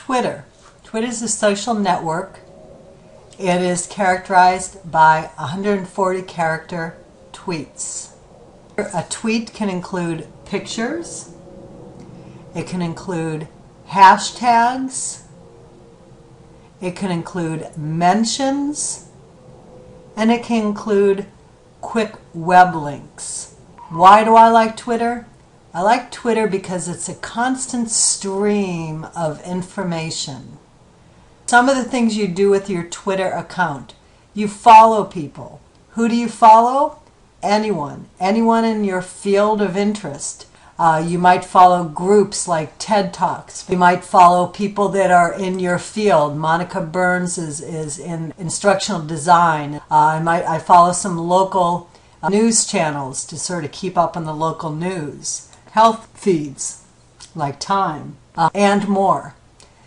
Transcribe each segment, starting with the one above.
Twitter. Twitter is a social network. It is characterized by 140 character tweets. A tweet can include pictures, it can include hashtags, it can include mentions, and it can include quick web links. Why do I like Twitter? I like Twitter because it's a constant stream of information. Some of the things you do with your Twitter account. You follow people. Who do you follow? Anyone. Anyone in your field of interest. You might follow groups like TED Talks. You might follow people that are in your field. Monica Burns is in instructional design. I follow some local news channels to sort of keep up on the local news. Health feeds like Time and more.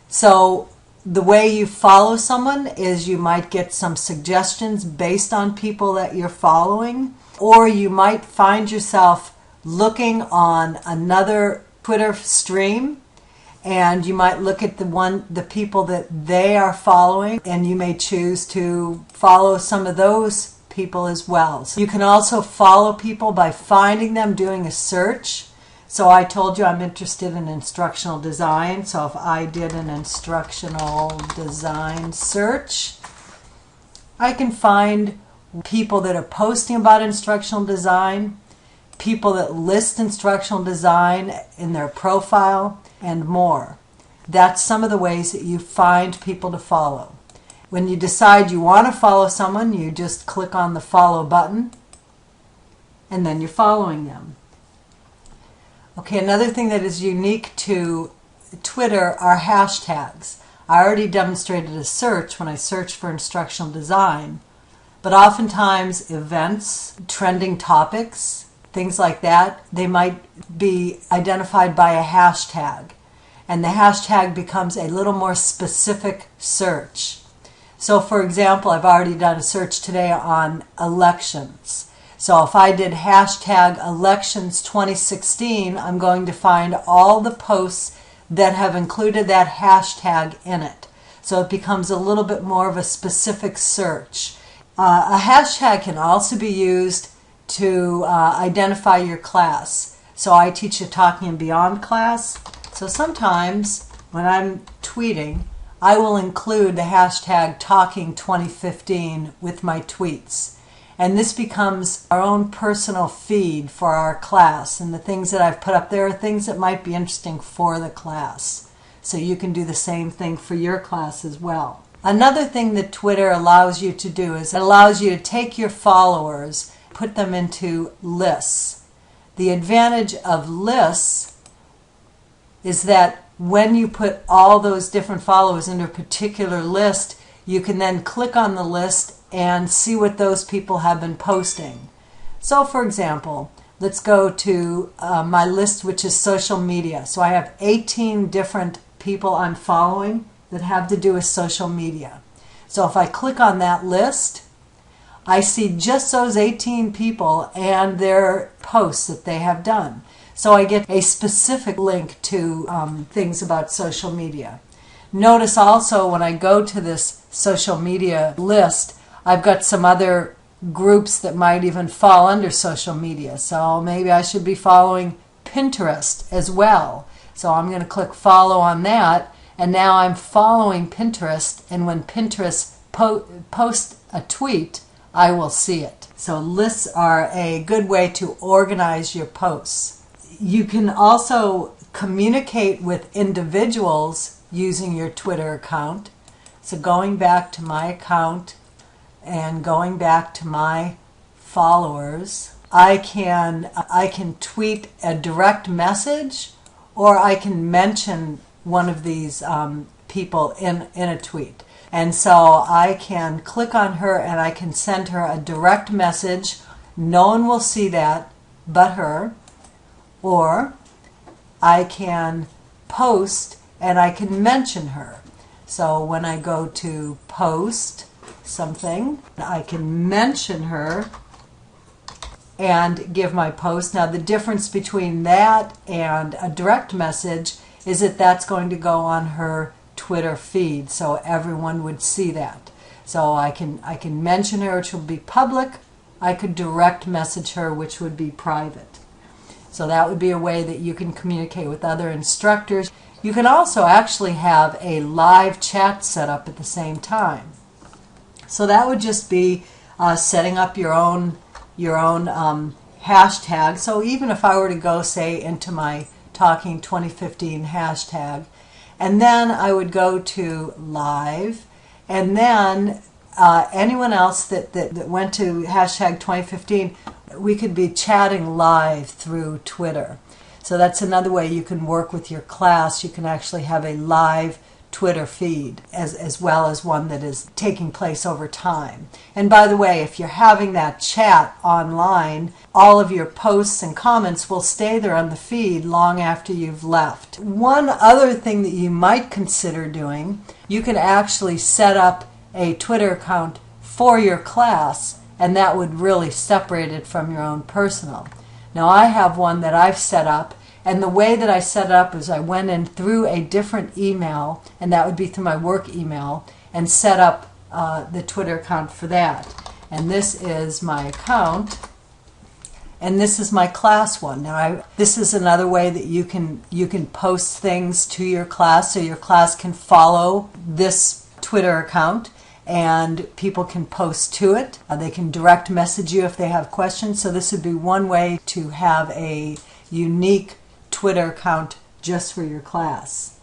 So the way you follow someone is you might get some suggestions based on people that you're following, or you might find yourself looking on another Twitter stream and you might look at the people that they are following, and you may choose to follow some of those people as well. So you can also follow people by finding them, doing a search. So I told you I'm interested in instructional design. So if I did an instructional design search, I can find people that are posting about instructional design, people that list instructional design in their profile, and more. That's some of the ways that you find people to follow. When you decide you want to follow someone, you just click on the follow button, and then you're following them. Okay, another thing that is unique to Twitter are hashtags. I already demonstrated a search when I searched for instructional design, but oftentimes events, trending topics, things like that, they might be identified by a hashtag, and the hashtag becomes a little more specific search. So for example, I've already done a search today on elections. So if I did hashtag elections 2016, I'm going to find all the posts that have included that hashtag in it. So it becomes a little bit more of a specific search. A hashtag can also be used to identify your class. So I teach a Talking and Beyond class. So sometimes when I'm tweeting, I will include the hashtag Talking 2015 with my tweets. And this becomes our own personal feed for our class. And the things that I've put up there are things that might be interesting for the class. So you can do the same thing for your class as well. Another thing that Twitter allows you to do is it allows you to take your followers, put them into lists. The advantage of lists is that when you put all those different followers into a particular list, you can then click on the list and see what those people have been posting. So for example, let's go to my list, which is social media. So I have 18 different people I'm following that have to do with social media. So if I click on that list, I see just those 18 people and their posts that they have done. So I get a specific link to things about social media. Notice also when I go to this social media list, I've got some other groups that might even fall under social media. So maybe I should be following Pinterest as well. So I'm going to click follow on that, and now I'm following Pinterest, and when Pinterest posts a tweet, I will see it. So lists are a good way to organize your posts. You can also communicate with individuals using your Twitter account. So going back to my account and going back to my followers, I can tweet a direct message, or I can mention one of these people in a tweet. And so I can click on her and I can send her a direct message. No one will see that but her. Or I can post and I can mention her. So when I go to post something, I can mention her and give my post. Now the difference between that and a direct message is that that's going to go on her Twitter feed so everyone would see that. So I can mention her, which will be public. I could direct message her, which would be private. So that would be a way that you can communicate with other instructors. You can also actually have a live chat set up at the same time. So that would just be setting up your own hashtag. So even if I were to go, say, into my Talking 2015 hashtag, and then I would go to live, and then anyone else that went to hashtag 2015, we could be chatting live through Twitter. So that's another way you can work with your class. You can actually have a live Twitter feed as well as one that is taking place over time. And by the way, if you're having that chat online, all of your posts and comments will stay there on the feed long after you've left. One other thing that you might consider doing, you can actually set up a Twitter account for your class, and that would really separate it from your own personal. Now I have one that I've set up, and the way that I set it up is I went in through a different email, and that would be through my work email, and set up the Twitter account for that. And this is my account, and this is my class one. Now this is another way that you can post things to your class, so your class can follow this Twitter account, and people can post to it. They can direct message you if they have questions. So this would be one way to have a unique Twitter account just for your class.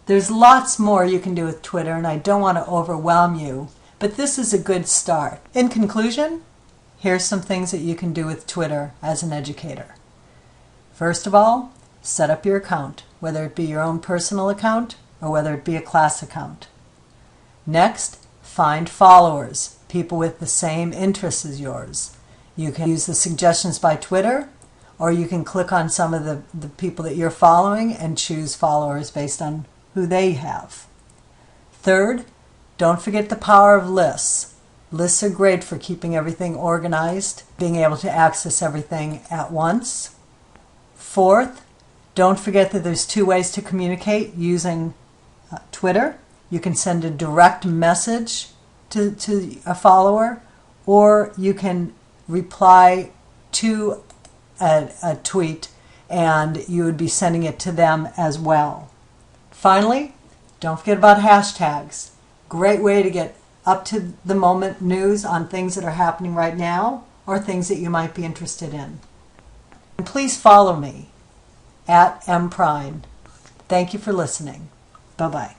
There's lots more you can do with Twitter, and I don't want to overwhelm you, but this is a good start. In conclusion, here's some things that you can do with Twitter as an educator. First of all, set up your account, whether it be your own personal account or whether it be a class account. Next, find followers, people with the same interests as yours. You can use the suggestions by Twitter, or you can click on some of the people that you're following and choose followers based on who they have. Third, don't forget the power of lists. Lists are great for keeping everything organized, being able to access everything at once. Fourth, don't forget that there's two ways to communicate using Twitter. You can send a direct message to a follower, or you can reply to a tweet, and you would be sending it to them as well. Finally, don't forget about hashtags. Great way to get up to the moment news on things that are happening right now or things that you might be interested in. And please follow me at mprine. Thank you for listening. Bye-bye.